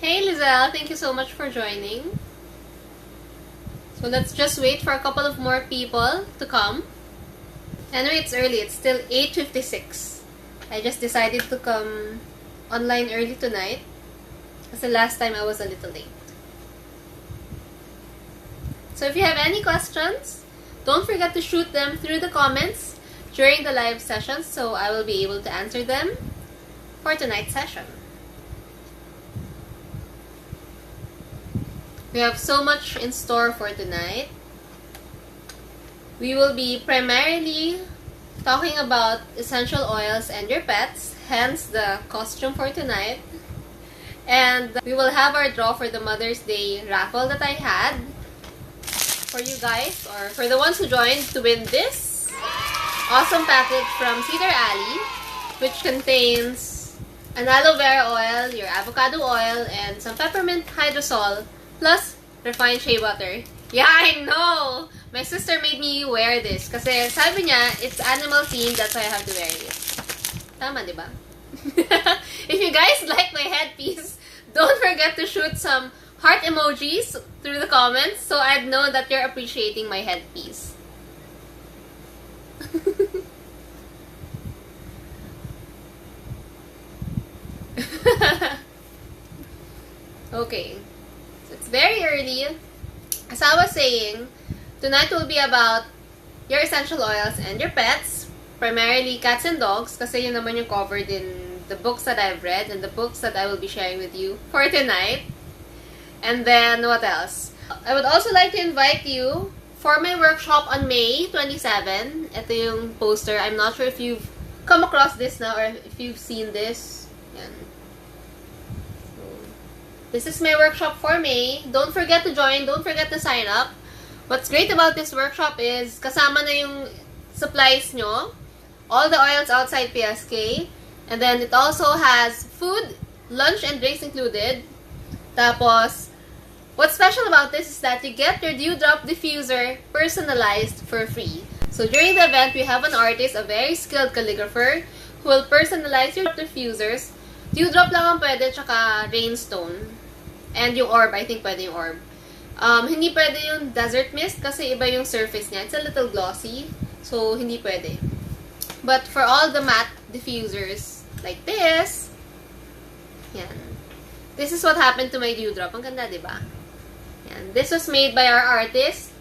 Hey Lizelle, thank you so much for joining. So let's just wait for a couple of more people to come. Anyway, it's early. It's still 8:56. I just decided to come online early tonight because the last time I was a little late. So if you have any questions, don't forget to shoot them through the comments during the live sessions so I will be able to answer them for tonight's session. We have so much in store for tonight. We will be primarily talking about essential oils and your pets, hence the costume for tonight. And we will have our draw for the Mother's Day raffle that I had for you guys, or for the ones who joined, to win this awesome package from Cedar Alley, which contains an aloe vera oil, your avocado oil, and some peppermint hydrosol, plus refined shea butter. Yeah, I know! My sister made me wear this kasi sabi niya, it's animal themed, that's why I have to wear it. Tama, di ba? If you guys like my headpiece, don't forget to shoot some heart emojis through the comments so I'd know that you're appreciating my headpiece. Okay. It's very early. As I was saying, tonight will be about your essential oils and your pets, primarily cats and dogs, kasi yun naman yung covered in the books that I've read and the books that I will be sharing with you for tonight. And then, what else? I would also like to invite you for my workshop on May 27. Ito yung poster. I'm not sure if you've come across this now or if you've seen this. Yan. This is my workshop for May. Don't forget to join. Don't forget to sign up. What's great about this workshop is kasama na yung supplies nyo. All the oils outside PSK. And then it also has food, lunch, and drinks included. Tapos, what's special about this is that you get your Dewdrop diffuser personalized for free. So during the event, we have an artist, a very skilled calligrapher, who will personalize your diffusers. Dewdrop lang ang pwede, tsaka rainstone. And yung orb, I think pwede yung orb. Hindi pwede yung desert mist kasi iba yung surface niya. It's a little glossy, so hindi pwede. But for all the matte diffusers, like this, yan. This is what happened to my Dewdrop. Ang ganda, diba? Yan. This was made by our artist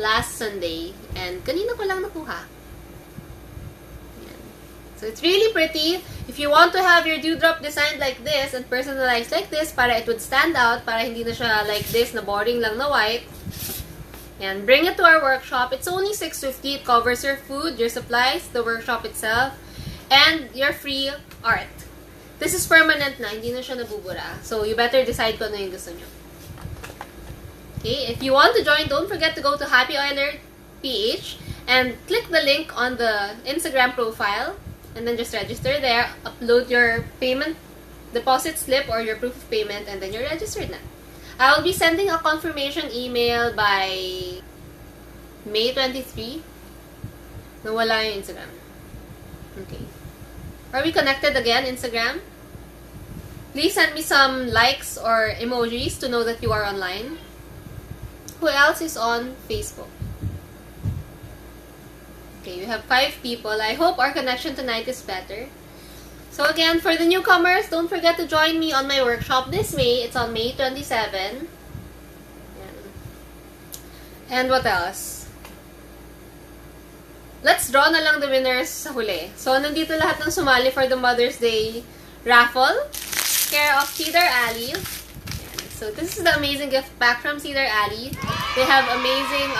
last Sunday. And kanina ko lang nakuha. Yan. So it's really pretty. If you want to have your Dewdrop designed like this and personalized like this para it would stand out, para hindi na siya like this na boring lang na white, and bring it to our workshop. It's only $6.50. It covers your food, your supplies, the workshop itself, and your free art. This is permanent na, hindi na siya nabubura. So you better decide kung ano yung gusto nyo. Okay, if you want to join, don't forget to go to Happy Oiler PH and click the link on the Instagram profile. And then just register there, upload your payment deposit slip or your proof of payment, and then you're registered na. I will be sending a confirmation email by May 23. Nawala yung Instagram. Okay. Are we connected again, Instagram? Please send me some likes or emojis to know that you are online. Who else is on Facebook? Okay, we have 5 people. I hope our connection tonight is better. So again, for the newcomers, don't forget to join me on my workshop this May. It's on May 27. And what else? Let's draw na lang the winners sa huli. So, nandito lahat ng sumali for the Mother's Day raffle. Care of Cedar Alley. So, this is the amazing gift pack from Cedar Alley. They have amazing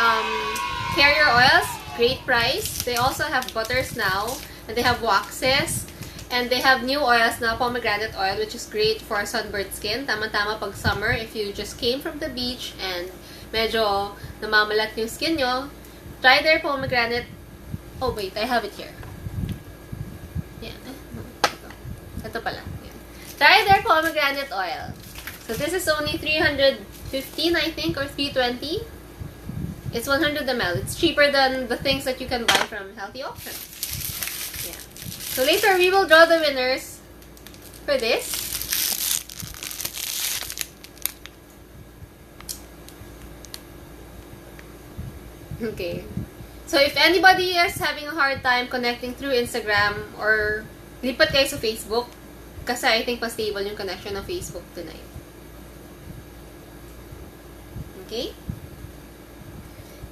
carrier oils. Great price. They also have butters now, and they have waxes, and they have new oils now, pomegranate oil, which is great for sunburned skin. Tama-tama pag summer, if you just came from the beach and medyo namamalat yung skin nyo, try their pomegranate. Oh wait, I have it here. Yan. Ito pala. Yan. Try their pomegranate oil. So this is only 315, I think, or 320. It's 100 ml. It's cheaper than the things that you can buy from Healthy Option. Yeah. So later we will draw the winners for this. Okay. So if anybody is having a hard time connecting through Instagram or lipat kayo sa Facebook, kasi I think mas stable yung connection ng Facebook tonight. Okay?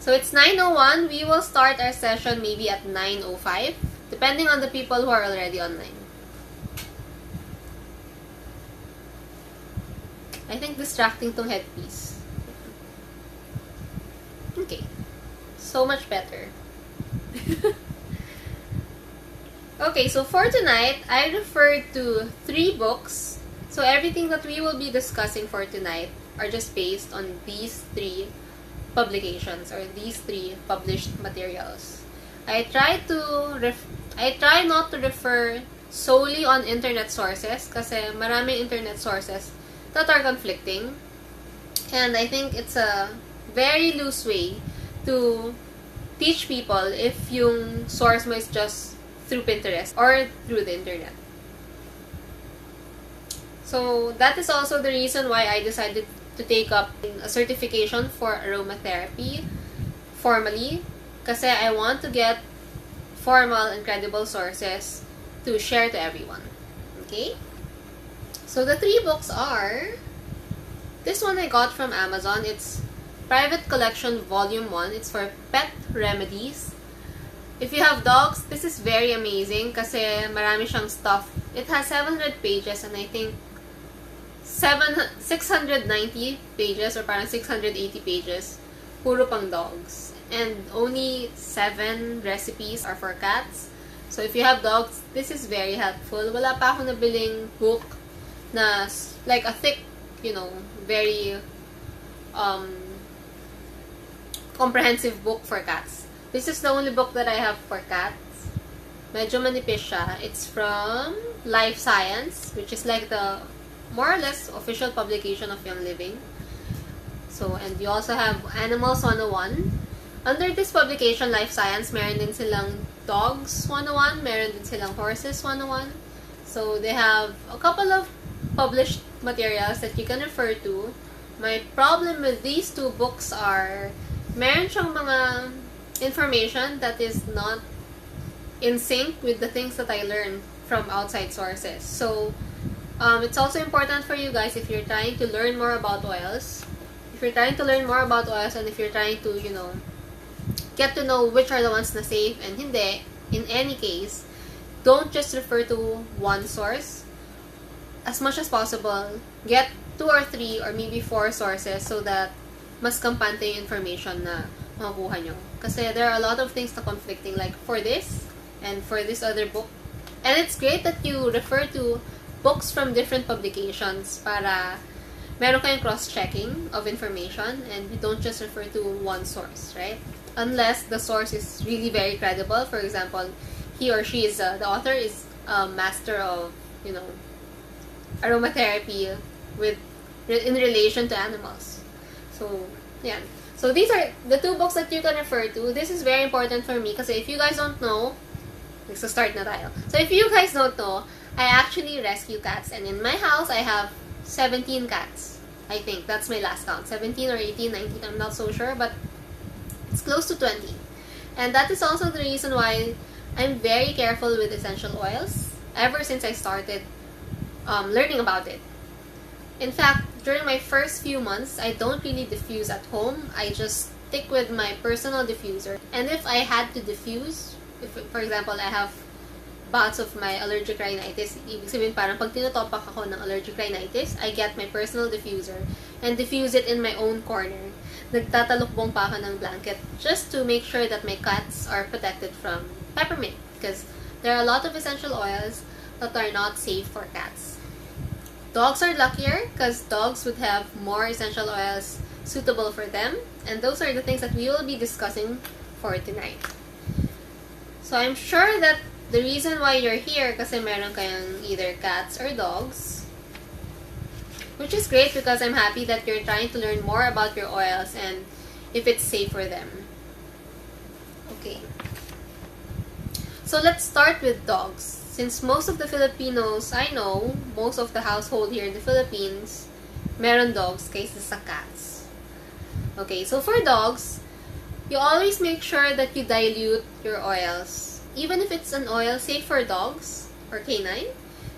So it's 9:01. We will start our session maybe at 9:05, depending on the people who are already online. I think distracting tong headpiece. Okay. So much better. Okay, so for tonight, I referred to 3 books. So everything that we will be discussing for tonight are just based on these 3 publications or these 3 published materials. I try not to refer solely on internet sources kasi maraming internet sources that are conflicting. And I think it's a very loose way to teach people if yung source mo is just through Pinterest or through the internet. So that is also the reason why I decided to take up a certification for aromatherapy formally, kasi I want to get formal and credible sources to share to everyone. Okay? So the 3 books are, this one I got from Amazon. It's Private Collection Volume 1. It's for pet remedies. If you have dogs, this is very amazing kasi marami siyang stuff. It has 700 pages and I think 690 pages or parang 680 pages puro pang dogs. And only 7 recipes are for cats. So if you have dogs, this is very helpful. Wala pa akong nabiling book na like a thick, very comprehensive book for cats. This is the only book that I have for cats. Medyo manipis siya. It's from Life Science, which is like the more or less official publication of Young Living. So, and you also have Animals 101. Under this publication, Life Science, meron din silang Dogs 101, meron din silang Horses 101. So, they have a couple of published materials that you can refer to. My problem with these 2 books are meron siyang mga information that is not in sync with the things that I learned from outside sources. So, it's also important for you guys if you're trying to learn more about oils. If you're trying to learn more about oils and if you're trying to, get to know which are the ones na safe and hindi, in any case, don't just refer to one source. As much as possible, get 2 or 3 or maybe 4 sources so that mas kampante yung information na makukuha nyo. Kasi there are a lot of things na conflicting, like for this and for this other book. And it's great that you refer to books from different publications para meron kayong cross-checking of information and you don't just refer to one source, right? Unless the source is really very credible. For example, he or she is, the author is a master of, aromatherapy in relation to animals. So, yeah. So, these are the 2 books that you can refer to. This is very important for me kasi if you guys don't know, start na tayo. So, if you guys don't know, I actually rescue cats. And in my house, I have 17 cats. I think. That's my last count. 17 or 18, 19, I'm not so sure. But it's close to 20. And that is also the reason why I'm very careful with essential oils ever since I started learning about it. In fact, during my first few months, I don't really diffuse at home. I just stick with my personal diffuser. And if I had to diffuse, if, for example, I have bouts of my allergic rhinitis, ibig sabihin parang pag tinutopak ako ng allergic rhinitis, I get my personal diffuser and diffuse it in my own corner. Nagtatalukbong pa ako ng blanket just to make sure that my cats are protected from peppermint because there are a lot of essential oils that are not safe for cats. Dogs are luckier because dogs would have more essential oils suitable for them. And those are the things that we will be discussing for tonight. So I'm sure that the reason why you're here kasi meron kayong either cats or dogs. Which is great because I'm happy that you're trying to learn more about your oils and if it's safe for them. Okay. So let's start with dogs. Since most of the Filipinos I know, most of the household here in the Philippines, meron dogs kaysa sa cats. Okay, so for dogs, you always make sure that you dilute your oils. Even if it's an oil safe for dogs or canine,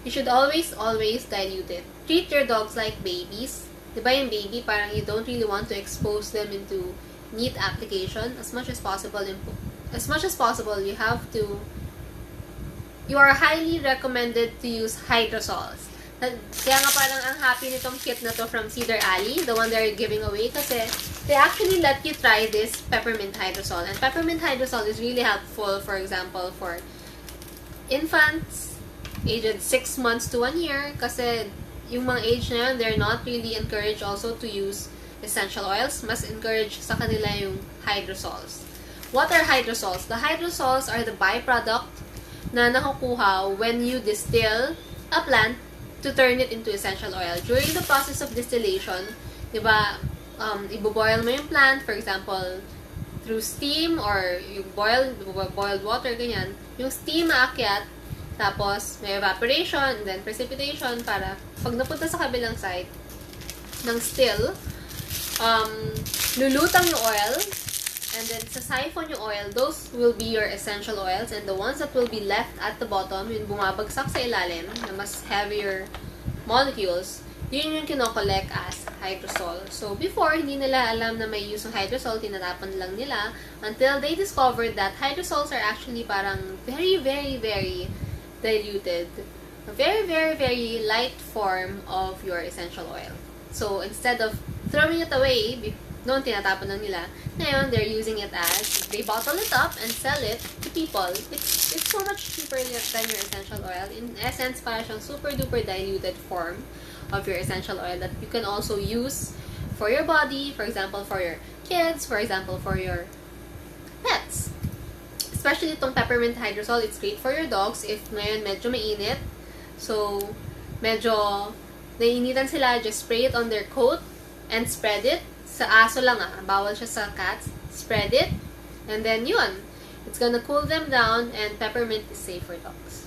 you should always dilute it. Treat your dogs like babies. Diba yung baby, parang you don't really want to expose them into neat application as much as possible. You are highly recommended to use hydrosols. Kaya nga parang ang happy nitong kit na to from Cedar Alley, the one they're giving away, kasi they actually let you try this peppermint hydrosol. And peppermint hydrosol is really helpful, for example, for infants aged 6 months to 1 year, kasi yung mga age na yun, they're not really encouraged also to use essential oils. Mas encouraged sa kanila yung hydrosols. What are hydrosols? The hydrosols are the byproduct na nakukuha when you distill a plant to turn it into essential oil. During the process of distillation, diba, iboboil mo yung plant, for example, through steam or yung boiled water, ganyan. Yung steam aakyat, tapos may evaporation, and then precipitation para pag napunta sa kabilang side ng still, lulutang yung oil, and then sa siphon yung oil, those will be your essential oils, and the ones that will be left at the bottom, yung bumabagsak sa ilalim, na mas heavier molecules, yun yung kinokollect as hydrosol. So, before, hindi nila alam na may use ng hydrosol, tinatapon lang nila, until they discovered that hydrosols are actually parang very, very, very diluted. A very, very, very light form of your essential oil. So, instead of throwing it away, noon tinatapon lang nila, ngayon they're using it as, they bottle it up and sell it to people. It's so much cheaper than your essential oil. In essence, para siyang super duper diluted form of your essential oil that you can also use for your body, for example, for your kids, for example, for your pets. Especially itong peppermint hydrosol, it's great for your dogs if ngayon medyo mainit. So, medyo naiinitan sila, just spray it on their coat and spread it. Sa aso lang bawal siya sa cats. Spread it, and then yun. It's gonna cool them down, and peppermint is safe for dogs.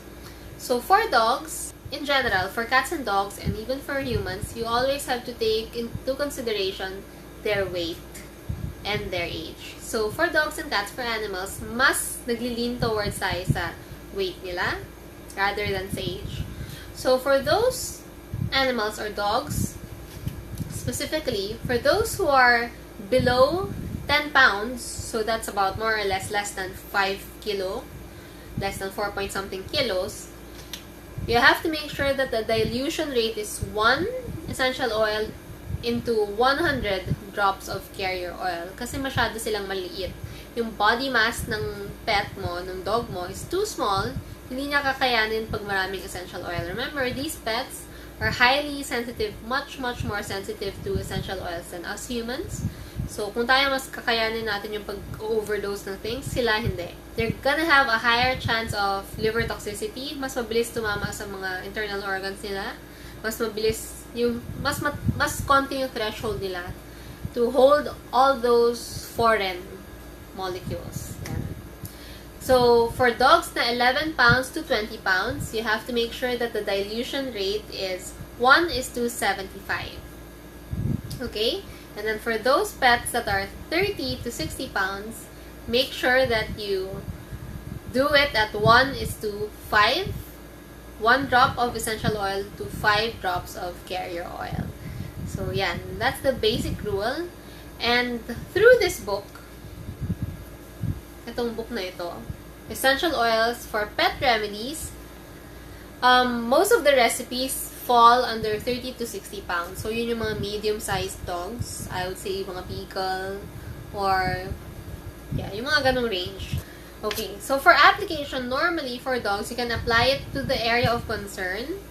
So, for dogs, in general, for cats and dogs, and even for humans, you always have to take into consideration their weight and their age. So, for dogs and cats, for animals, mas naglilin towards tayo sa weight nila rather than sa age. So, for those animals or dogs, specifically, for those who are below 10 pounds, so that's about more or less than 5 kilo, less than 4 point something kilos, you have to make sure that the dilution rate is 1 essential oil into 100 drops of carrier oil. Kasi masyado silang maliit. Yung body mass ng pet mo, ng dog mo, is too small. Hindi niya kakayanin pag maraming essential oil. Remember, these pets are highly sensitive, much more sensitive to essential oils than us humans. So, kung tayo mas kakayanin natin yung pag-overdose ng things, sila hindi. They're gonna have a higher chance of liver toxicity. Mas mabilis tumama sa mga internal organs nila. Mas mabilis yung, mas konti yung threshold nila to hold all those foreign molecules. Yan. So, for dogs na 11 pounds to 20 pounds, you have to make sure that the dilution rate is 1:75. Okay? And then for those pets that are 30 to 60 pounds, make sure that you do it at 1:5. 1 drop of essential oil to 5 drops of carrier oil. So, yan. That's the basic rule. And through this book, itong book na ito, Essential Oils for Pet Remedies, most of the recipes fall under 30 to 60 pounds. So, yun yung mga medium-sized dogs. I would say, mga pickle, or, yeah, yung mga ganong range. Okay, so for application, normally for dogs, you can apply it to the area of concern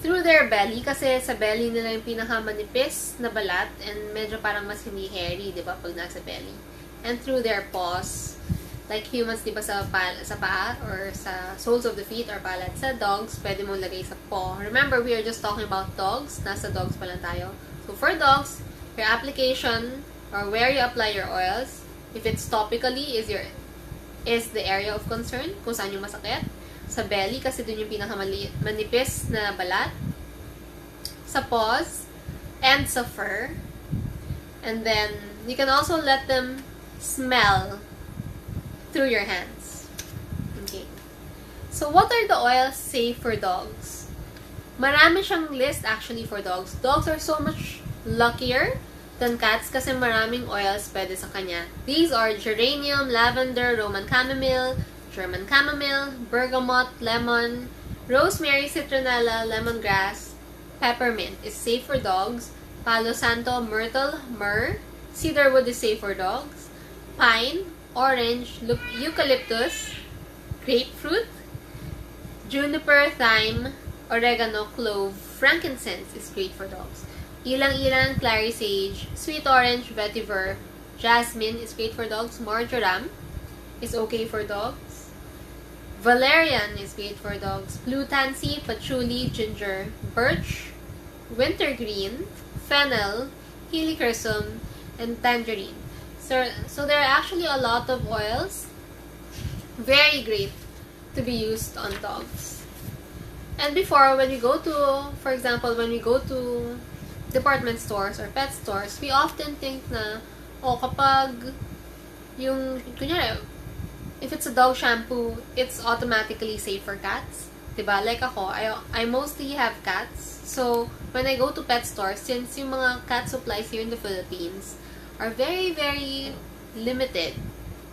through their belly, kasi sa belly nila yung pinakamanipis na balat, and medyo parang mas hindi hairy, di ba, pag nasa belly. And through their paws, like humans, di ba, sa paa, or sa soles of the feet, or palad. Sa dogs, pwede mo lagay sa paw. Remember, we are just talking about dogs. Nasa dogs pa lang tayo. So, for dogs, your application, or where you apply your oils, if it's topically, is the area of concern, kung saan yung masakit. Sa belly, kasi dun yung pinakamanipis na balat. Sa paws, and sa fur. And then, you can also let them smell through your hands. Okay. So, what are the oils safe for dogs? Marami siyang list actually for dogs. Dogs are so much luckier than cats kasi maraming oils pwede sa kanya. These are geranium, lavender, Roman chamomile, German chamomile, bergamot, lemon, rosemary, citronella, lemongrass, peppermint is safe for dogs. Palo Santo, myrtle, myrrh, cedarwood is safe for dogs. Pine, orange, eucalyptus, grapefruit, juniper, thyme, oregano, clove, frankincense is great for dogs. Ilang-ilang, clary sage, sweet orange, vetiver, jasmine is great for dogs. Marjoram is okay for dogs. Valerian is great for dogs. Blue tansy, patchouli, ginger, birch, wintergreen, fennel, helichrysum, and tangerine. So there are actually a lot of oils. Very great to be used on dogs. And before, when we go to, for example, when we go to department stores or pet stores, we often think na, kapag yung, kunyari, if it's a dog shampoo, it's automatically safe for cats. Diba? Like ako, I mostly have cats. So, when I go to pet stores, since yung mga cat supplies here in the Philippines are very, very limited.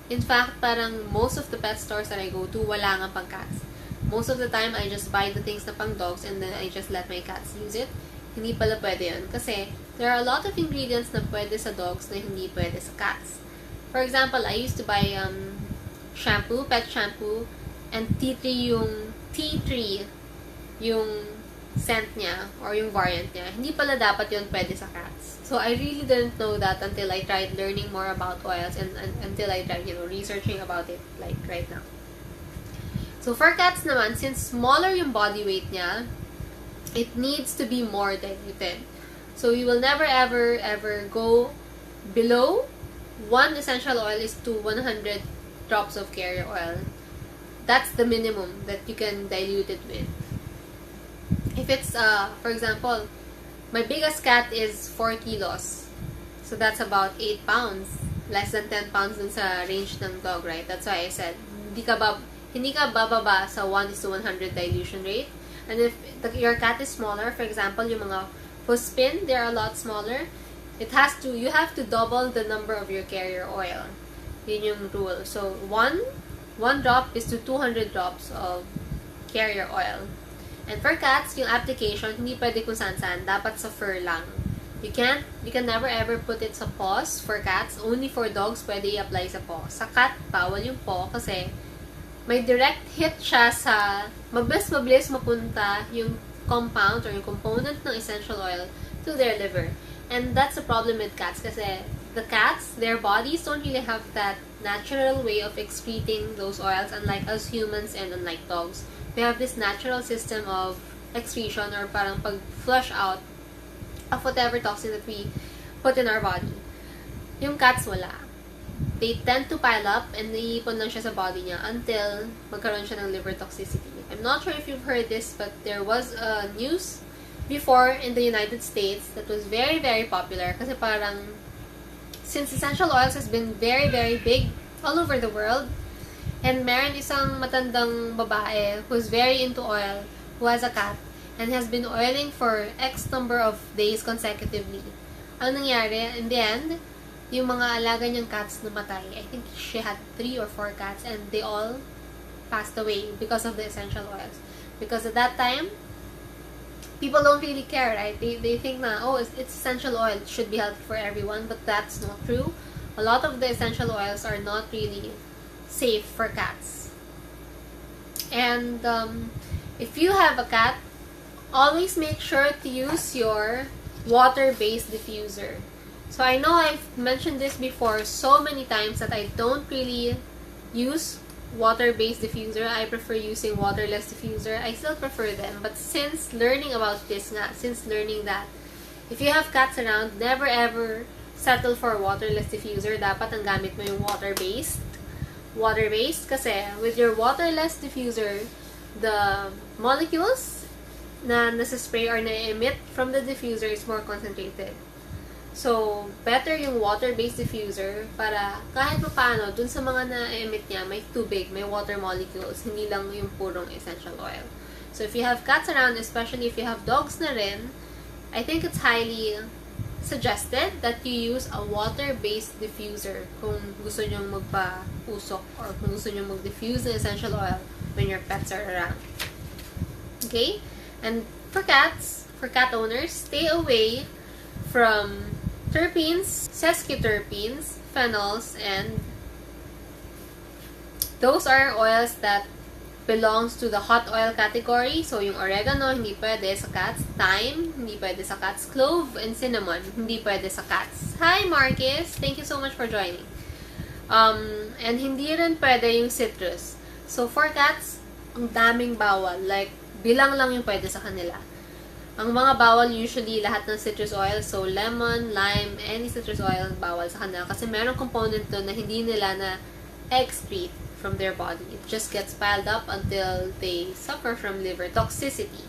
In fact, parang most of the pet stores that I go to, wala nga pang cats. Most of the time, I just buy the things na pang dogs and then I just let my cats use it. Hindi pala pwede yun. Kasi there are a lot of ingredients na pwede sa dogs na hindi pwede sa cats. For example, I used to buy shampoo, pet shampoo, and tea tree yung scent niya or yung variant niya. Hindi pala dapat yun pwede sa cats. So I really didn't know that until I tried learning more about oils and until I tried, researching about it like right now. So, for cats naman, since smaller yung body weight niya, it needs to be more diluted. So, you will never ever go below 1 essential oil is to 100 drops of carrier oil. That's the minimum that you can dilute it with. If it's, for example, my biggest cat is 4 kilos. So, that's about 8 pounds. Less than 10 pounds dun sa range ng dog, right? That's why I said, hindi ka bababa sa 1:100 dilution rate. And if your cat is smaller, for example, yung mga puspin, they're a lot smaller. You have to double the number of your carrier oil. Yun yung rule. So, one drop is to 200 drops of carrier oil. And for cats, yung application, hindi pwede kung saan-saan. Dapat sa fur lang. You can never ever put it sa paws for cats. Only for dogs, pwede i-apply sa paw. Sa cat, bawal yung paw kasi may direct hit siya sa mabilis mapunta yung compound or yung component ng essential oil to their liver. And that's the problem with cats kasi the cats, their bodies don't really have that natural way of excreting those oils unlike us humans and unlike dogs. We have this natural system of excretion or parang pag-flush out of whatever toxin that we put in our body. Yung cats wala. They tend to pile up and naiipon lang siya sa body niya until magkaroon siya ng liver toxicity. I'm not sure if you've heard this, but there was a news before in the United States that was very, very popular kasi parang since essential oils has been very, very big all over the world and meron isang matandang babae who's very into oil who has a cat and has been oiling for X number of days consecutively. Ang nangyari, in the end, yung mga alaga niyang cats namatay. I think she had 3 or 4 cats and they all passed away because of the essential oils. Because at that time, people don't really care, right? They think na, it's essential oil. It should be healthy for everyone, but that's not true. A lot of the essential oils are not really safe for cats. And if you have a cat, always make sure to use your water-based diffuser. So I know I've mentioned this before so many times that I don't really use water-based diffuser. I prefer using waterless diffuser. I still prefer them. But since learning about this since learning that, if you have cats around, never ever settle for waterless diffuser. Dapat ang gamit mo yung water-based. Water-based kasi with your waterless diffuser, the molecules na nasa-spray or na-emit from the diffuser is more concentrated. So, better yung water-based diffuser para kahit pa paano, dun sa mga na-emit niya, may tubig, may water molecules, hindi lang yung purong essential oil. So, if you have cats around, especially if you have dogs na rin, I think it's highly suggested that you use a water-based diffuser kung gusto nyong magpa-usok or kung gusto nyong mag-diffuse ng essential oil when your pets are around. Okay? And for cats, for cat owners, stay away from terpenes, sesquiterpenes, phenols, and those are oils that belongs to the hot oil category. So, yung oregano, hindi pwede sa cats. Thyme, hindi pwede sa cats. Clove and cinnamon, hindi pwede sa cats. Hi, Marcus! Thank you so much for joining. And hindi rin pwede yung citrus. So, for cats, ang daming bawal. Like, bilang lang yung pwede sa kanila. Ang mga bawal usually lahat ng citrus oil, so lemon, lime, any citrus oil bawal sa kanila kasi merong component doon na hindi nila na excrete from their body. It just gets piled up until they suffer from liver toxicity.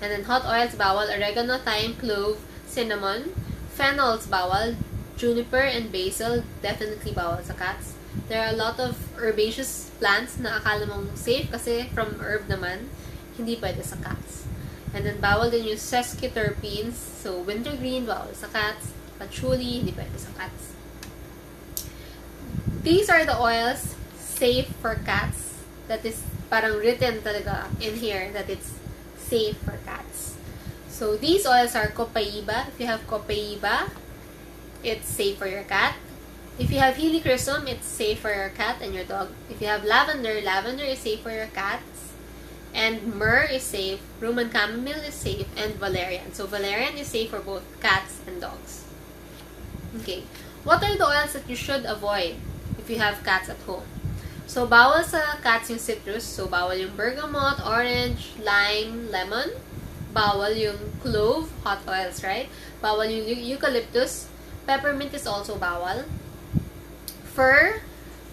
And then hot oils bawal, oregano, thyme, clove, cinnamon, phenols bawal, juniper and basil definitely bawal sa cats. There are a lot of herbaceous plants na akala mong safe kasi from herb naman, hindi pwede sa cats. And then, bawal din yung sesquiterpenes. So, wintergreen, bawal sa cats. Patchouli, hindi pwede sa cats. These are the oils safe for cats. That is parang written talaga in here that it's safe for cats. So, these oils are copaiba. If you have copaiba, it's safe for your cat. If you have helichrysum, it's safe for your cat and your dog. If you have lavender, lavender is safe for your cats. And myrrh is safe, Roman chamomile is safe, and valerian. So, valerian is safe for both cats and dogs. Okay. What are the oils that you should avoid if you have cats at home? So, bawal sa cats yung citrus. So, bawal yung bergamot, orange, lime, lemon. Bawal yung clove, hot oils, right? Bawal yung eucalyptus. Peppermint is also bawal. Fir,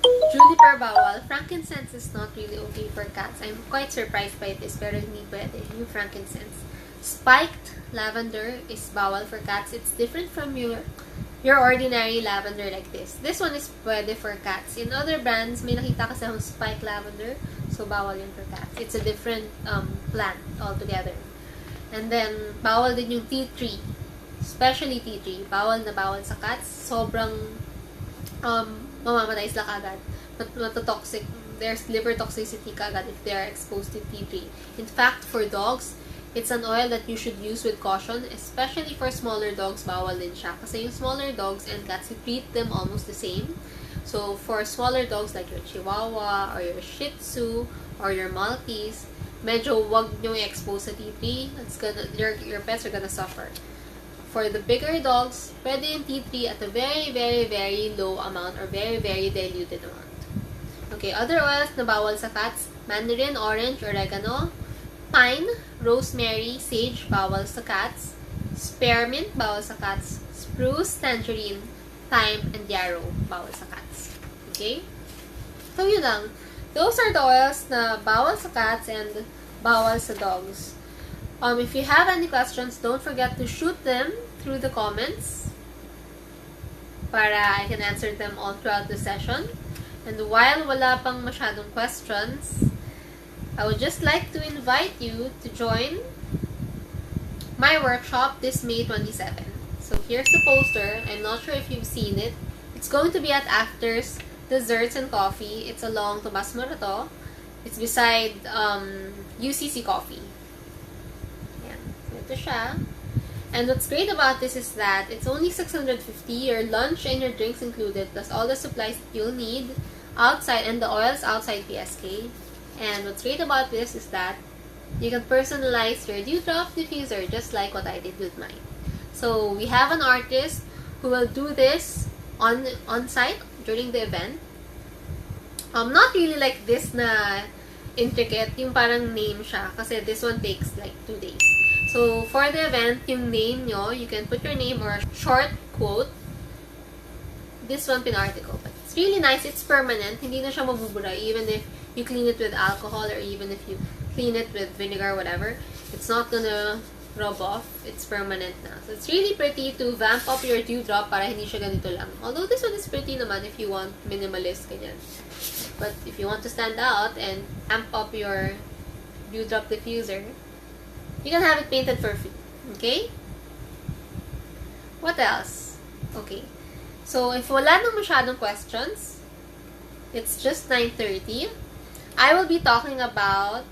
juniper bawal. Frankincense is not really okay for cats. I'm quite surprised by this, pero hindi pwede yung frankincense. Spiked lavender is bawal for cats. It's different from your ordinary lavender like this. This one is pwede for cats. In other brands, may nakita kasi akong spiked lavender, so bawal yun for cats. It's a different plant altogether. And then, bawal din yung tea tree. Especially tea tree. Bawal na bawal sa cats. Sobrang mamamatay sila kagad. Matotoxic. There's liver toxicity kagad if they are exposed to tea tree. In fact, for dogs, it's an oil that you should use with caution, especially for smaller dogs, bawal din siya. Kasi yung smaller dogs and cats, you treat them almost the same. So, for smaller dogs like your Chihuahua, or your Shih Tzu, or your Maltese, medyo wag nyo i-expose sa tea tree. Your pets are gonna suffer. For the bigger dogs, pwede yung tea tree at a very, very, very low amount or very, very diluted amount. Okay, other oils na bawal sa cats, mandarin, orange, oregano, pine, rosemary, sage, bawal sa cats, spearmint, bawal sa cats, spruce, tangerine, thyme, and yarrow, bawal sa cats. Okay? So, yun lang. Those are the oils na bawal sa cats and bawal sa dogs. If you have any questions, don't forget to shoot them through the comments para I can answer them all throughout the session. And while wala pang masyadong questions, I would just like to invite you to join my workshop this May 27. So here's the poster. I'm not sure if you've seen it. It's going to be at Afters Desserts and Coffee. It's along Tomas Morato. It's beside UCC Coffee. Ito siya. And what's great about this is that it's only $650, your lunch and your drinks included, plus all the supplies that you'll need outside, and the oils outside PSK. And what's great about this is that you can personalize your dewdrop diffuser just like what I did with mine. So we have an artist who will do this on site during the event. Not really like this na intricate, yung parang name siya, kasi this one takes like 2 days. So, for the event, yung name nyo, you can put your name or a short quote. This one, pinarticle. But it's really nice. It's permanent. Hindi na siya mabubura. Even if you clean it with alcohol or even if you clean it with vinegar or whatever, it's not gonna rub off. It's permanent na. So, it's really pretty to vamp up your dewdrop para hindi siya ganito lang. Although, this one is pretty naman if you want minimalist, ganyan. But, if you want to stand out and amp up your dewdrop diffuser, you can have it painted for free. Okay? What else? Okay. So, if wala nang masyadong questions, it's just 9:30. I will be talking about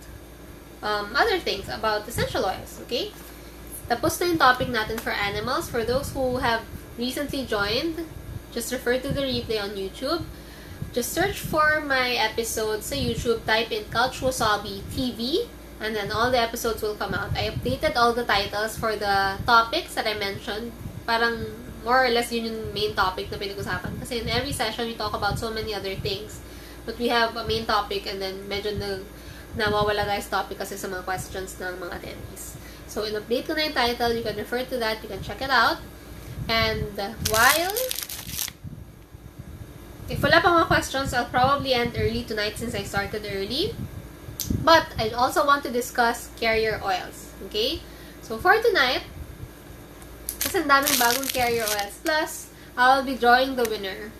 other things, about essential oils, okay? Tapos na yung topic natin for animals. For those who have recently joined, just refer to the replay on YouTube. Just search for my episodes sa YouTube, type in couchwasabiTV, and then all the episodes will come out. I updated all the titles for the topics that I mentioned. Parang more or less yun yung main topic na pinag-usapan. Kasi in every session, we talk about so many other things. But we have a main topic and then medyo nawawala guys topic kasi sa mga questions ng mga attendees. So, in-update ko na yung title. You can refer to that. You can check it out. And while if wala pa mga questions, I'll probably end early tonight since I started early. But I also want to discuss carrier oils. Okay? So, for tonight, kasi ang daming bagong carrier oils. Plus, I'll be drawing the winner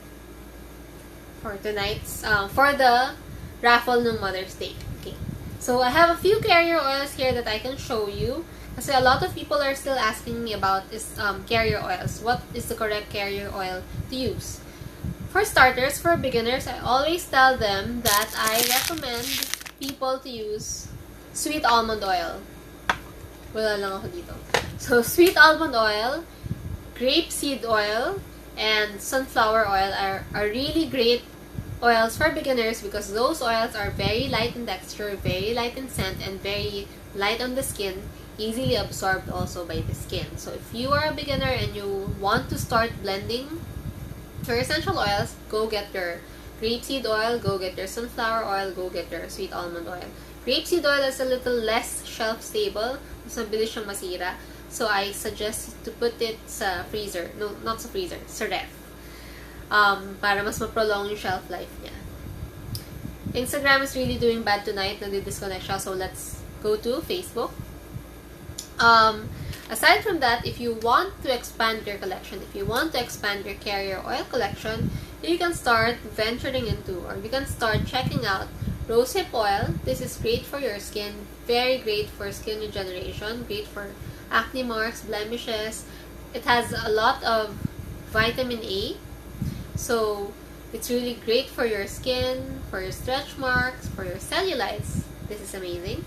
for tonight's, for the raffle ng Mother's Day. Okay. So, I have a few carrier oils here that I can show you. Kasi a lot of people are still asking me about this carrier oils. What is the correct carrier oil to use? For starters, for beginners, I always tell them that I recommend people to use sweet almond oil. Wala lang ako dito. So, sweet almond oil, grapeseed oil, and sunflower oil are really great oils for beginners because those oils are very light in texture, very light in scent, and very light on the skin, easily absorbed also by the skin. So if you are a beginner and you want to start blending your essential oils, go get your grapeseed oil, go get your sunflower oil, go get your sweet almond oil. Grapeseed oil is a little less shelf stable, mas mabilis siyang masira. So I suggest to put it sa freezer. No, not sa freezer, sa ref. Para mas ma-prolong yung shelf life niya. Instagram is really doing bad tonight. Nadi-disconnect siya. So let's go to Facebook. Aside from that, if you want to expand your collection, if you want to expand your carrier oil collection, you can start venturing into, or you can start checking out rosehip oil. This is great for your skin. Very great for skin regeneration. Great for acne marks, blemishes. It has a lot of vitamin A. So, it's really great for your skin, for your stretch marks, for your cellulites. This is amazing.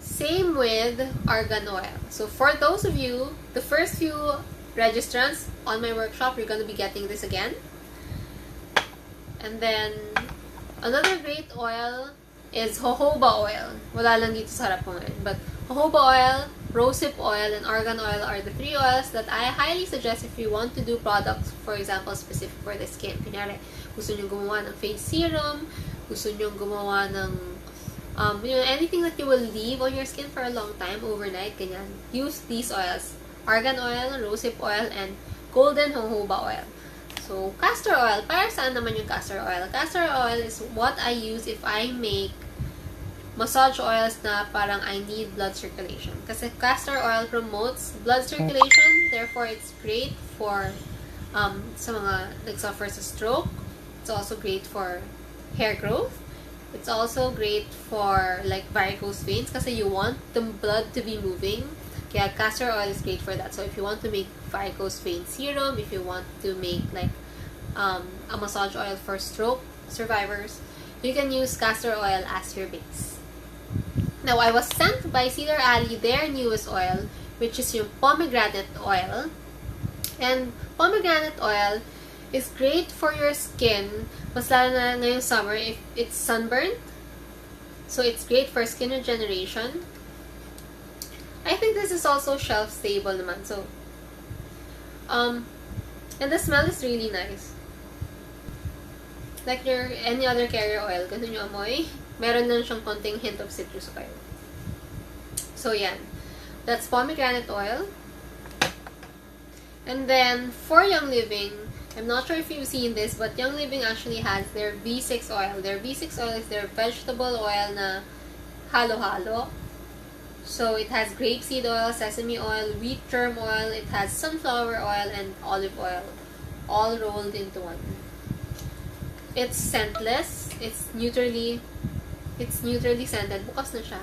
Same with argan oil. So, for those of you, the first few registrants on my workshop, you're going to be getting this again. And then, another great oil is jojoba oil. Wala lang dito sa harap ko ngayon. But, jojoba oil, rosehip oil, and argan oil are the three oils that I highly suggest if you want to do products, for example, specific for the skin. Kunyari, gusto nyo gumawa ng face serum, gusto nyo gumawa ng, anything that you will leave on your skin for a long time, overnight, ganyan. Use these oils. Argan oil, rosehip oil, and golden jojoba oil. So, castor oil. Para saan naman yung castor oil? Castor oil is what I use if I make massage oils na parang I need blood circulation. Kasi castor oil promotes blood circulation, therefore it's great for sa mga nagsuffer sa stroke. It's also great for hair growth. It's also great for like varicose veins kasi you want the blood to be moving. Kaya castor oil is great for that. So if you want to make varicose vein serum, if you want to make like a massage oil for stroke survivors, you can use castor oil as your base. Now, I was sent by Cedar Alley their newest oil, which is yung pomegranate oil. And pomegranate oil is great for your skin, mas lalo na ngayong summer if it's sunburned. So, it's great for skin regeneration. I think this is also shelf stable naman. So, and the smell is really nice. Like your any other carrier oil, ganun yung amoy. Meron lang siyang konting hint of citrus oil. So, yan. That's pomegranate oil. And then, for Young Living, I'm not sure if you've seen this, but Young Living actually has their V6 oil. Their V6 oil is their vegetable oil na halo-halo. So it has grapeseed oil, sesame oil, wheat germ oil, it has sunflower oil, and olive oil, all rolled into one. It's scentless. It's neutrally scented. Bukas na siya.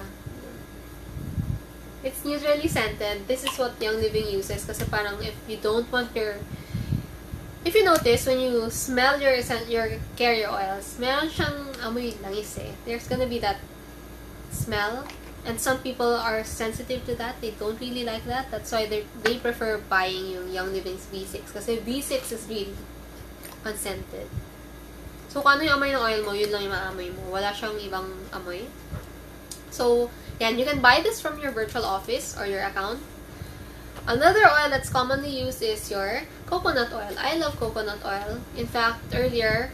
It's neutrally scented. This is what Young Living uses kasi parang if you notice, when you smell your carrier oils, meron siyang amoy langis eh. There's gonna be that smell. And some people are sensitive to that. They don't really like that. That's why they prefer buying yung Young Living's V6. Kasi V6 is really unscented. So, kung ano yung amoy ng oil mo, yun lang yung maamoy mo. Wala siyang ibang amoy. So, yan. You can buy this from your virtual office or your account. Another oil that's commonly used is your coconut oil. I love coconut oil. In fact, earlier,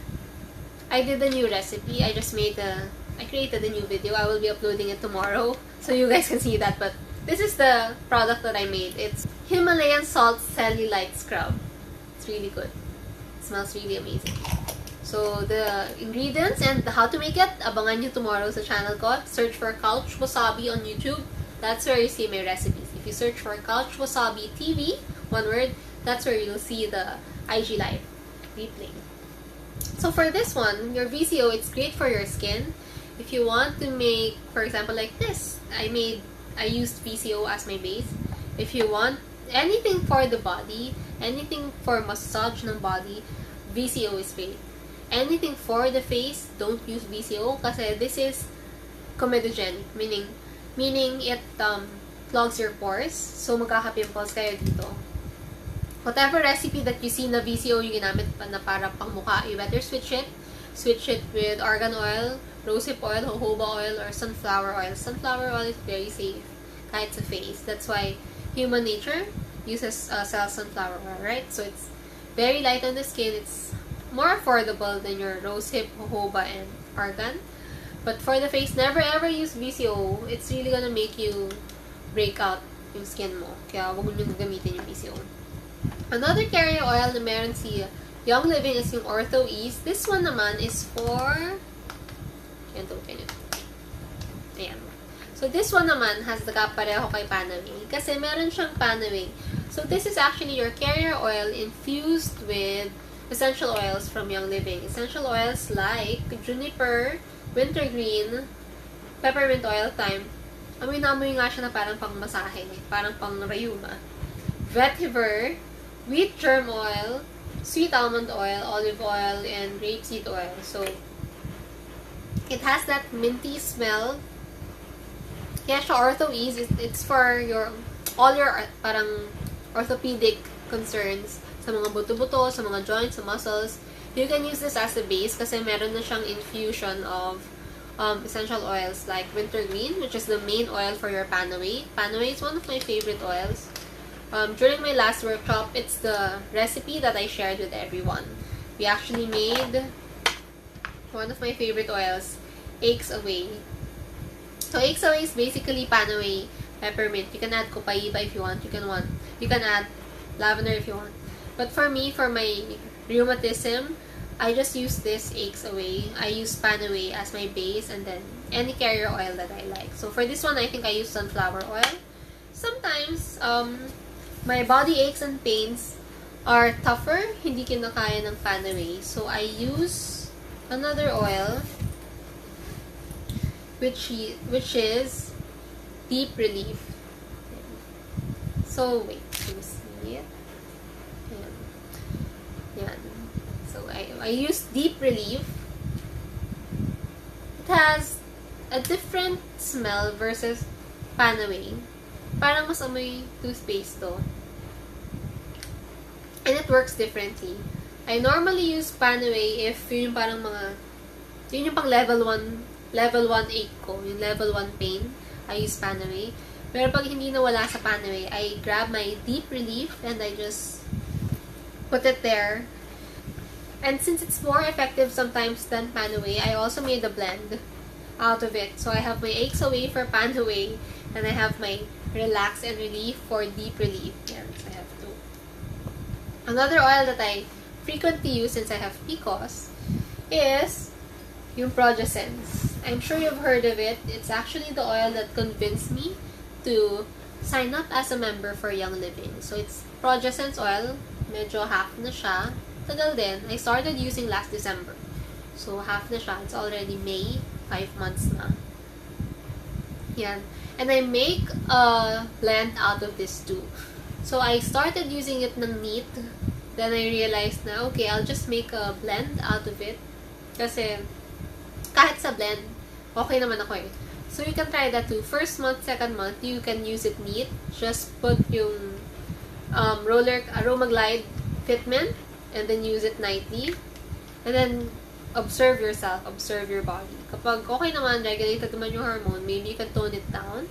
I did a new recipe. I created a new video. I will be uploading it tomorrow, so you guys can see that. But this is the product that I made. It's Himalayan Salt Cellulite Scrub. It's really good. It smells really amazing. So the ingredients and how to make it, abangan nyo tomorrow sa channel ko. Search for Couch Wasabi on YouTube. That's where you see my recipes. If you search for couchwasabiTV, one word, that's where you'll see the IG Live replay. So for this one, your VCO, it's great for your skin. If you want to make, for example, like this, I used VCO as my base. If you want anything for the body, anything for massage ng body, VCO is great. Anything for the face, don't use VCO kasi this is comedogenic, meaning it clogs your pores, so magkaka-pimples kayo dito. Whatever recipe that you see na VCO yung ginamit na para pang mukha, you better switch it. Switch it with argan oil, rosehip oil, jojoba oil, or sunflower oil. Sunflower oil is very safe kahit sa face. That's why human nature sells sunflower oil, right? So it's very light on the skin. It's more affordable than your rosehip, jojoba, and argan. But for the face, never ever use VCO. It's really gonna make you break out yung skin mo. Kaya wag mo nyo gagamitin yung VCO. Another carrier oil na meron si Young Living is yung Ortho Ease. This one naman is for... Can't open it. Ayan. So, this one naman has the kapareho kay Panaway. Kasi meron siyang Panaway. So, this is actually your carrier oil infused with essential oils from Young Living. Essential oils like juniper, wintergreen, peppermint oil, thyme. Amoy na amoy nga siya na parang pang masahe. Parang pang rayuma. Vetiver, wheat germ oil, sweet almond oil, olive oil, and rapeseed oil. So, it has that minty smell. Kaya siya Ortho Ease. It's for all your parang orthopedic concerns. Sa mga buto-buto, sa mga joints, sa muscles. You can use this as a base kasi meron na siyang infusion of essential oils like wintergreen, which is the main oil for your Panaway. Panaway is one of my favorite oils. During my last workshop, it's the recipe that I shared with everyone. We actually made one of my favorite oils, Aches Away. So, Aches Away is basically Panaway, peppermint. You can add copaiba if you want. You can add lavender if you want. But for me, for my rheumatism, I just use this Aches Away. I use Panaway as my base and then any carrier oil that I like. So, for this one, I think I use sunflower oil. Sometimes, my body aches and pains are tougher, hindi kinakaya ng Panaway. So, I use another oil, which is Deep Relief. So, wait, let me see it. Yan. So, I use Deep Relief. It has a different smell versus Panaway. Parang mas amoy toothpaste to. And it works differently. I normally use Panaway if yun yung parang yun yung pang level 1 ache ko, yung level 1 pain, I use Panaway. Pero pag hindi nawala sa Panaway, I grab my Deep Relief and I just put it there. And since it's more effective sometimes than Panaway, I also made a blend out of it. So I have my Aches Away for Panaway and I have my Relax and Relief for Deep Relief. Yan, so I have two. Another oil that I frequently use since I have PCOS is yung Progescence. I'm sure you've heard of it. It's actually the oil that convinced me to sign up as a member for Young Living. So it's Progessence oil. Medyo half na siya. Tagal din. I started using last December. So half na siya. It's already May. 5 months na. Yan. And I make a blend out of this too. So I started using it ng neat. Then I realized na, okay, I'll just make a blend out of it. Kasi kahit sa blend, okay naman ako eh. So you can try that too. First month, second month, you can use it neat. Just put yung roller aroma glide fitment and then use it nightly. And then observe yourself, observe your body. Kapag okay naman, regulated naman yung hormone, maybe you can tone it down.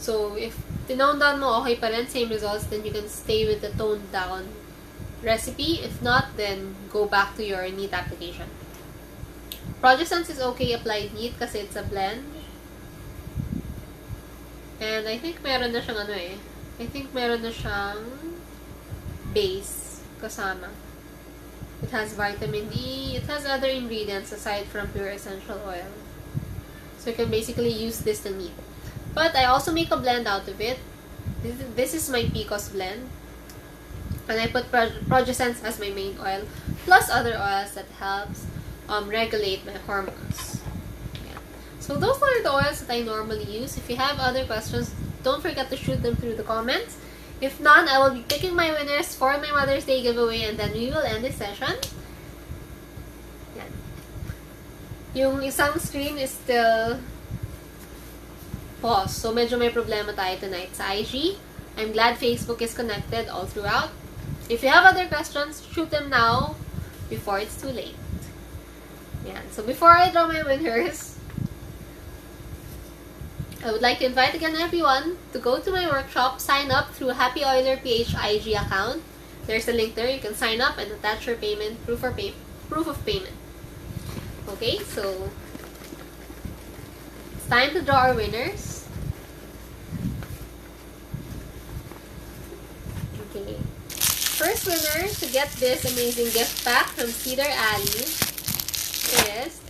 So if tinone down mo, okay pa rin, same results, then you can stay with the toned down recipe. If not, then go back to your neat application. Progessence is okay applied neat kasi it's a blend. And I think meron na siyang ano eh. I think meron na siyang base kasama. It has vitamin E. It has other ingredients aside from pure essential oil. So you can basically use this to neat. But I also make a blend out of it. This is my PCOS blend. And I put Progessence as my main oil. Plus other oils that helps regulate my hormones. So those are the oils that I normally use. If you have other questions, don't forget to shoot them through the comments. If not, I will be picking my winners for my Mother's Day giveaway and then we will end this session. Yan. Yung isang screen is still paused. So medyo may problema tayo tonight sa IG. I'm glad Facebook is connected all throughout. If you have other questions, shoot them now before it's too late. Yan. So before I draw my winners, I would like to invite again everyone to go to my workshop, sign up through Happy Oiler PH IG account. There's a link there. You can sign up and attach your payment, proof of payment. Okay, so it's time to draw our winners. Okay. First winner to get this amazing gift pack from Cedar Alley is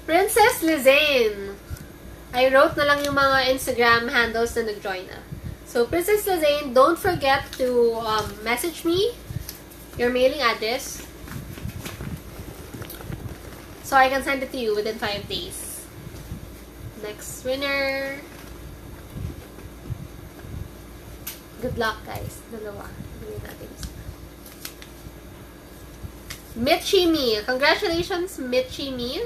Princess Lizane. I wrote na lang yung mga Instagram handles na nag-join na. So, Princess Lizane, don't forget to message me your mailing address so I can send it to you within 5 days. Next winner. Good luck, guys. Dalawa. Bigyan natin isa. Mitchie Me. Congratulations, Mitchie Me.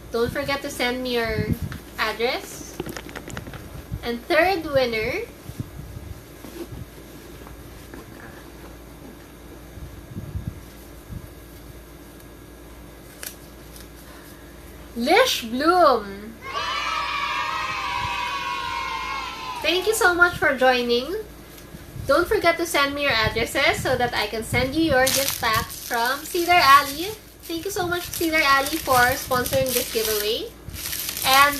Don't forget to send me your address. And third winner, Lish Bloom. Thank you so much for joining. Don't forget to send me your addresses so that I can send you your gift packs from Cedar Alley. Thank you so much, Cedar Alley, for sponsoring this giveaway. And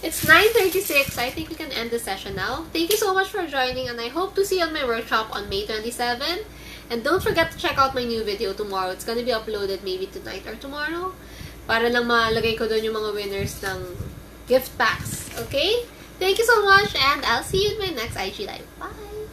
it's 9:36. I think we can end the session now. Thank you so much for joining, and I hope to see you on my workshop on May 27. And don't forget to check out my new video tomorrow. It's gonna be uploaded maybe tonight or tomorrow. Para lang malagay ko doon yung mga winners ng gift packs. Okay? Thank you so much, and I'll see you in my next IG Live. Bye!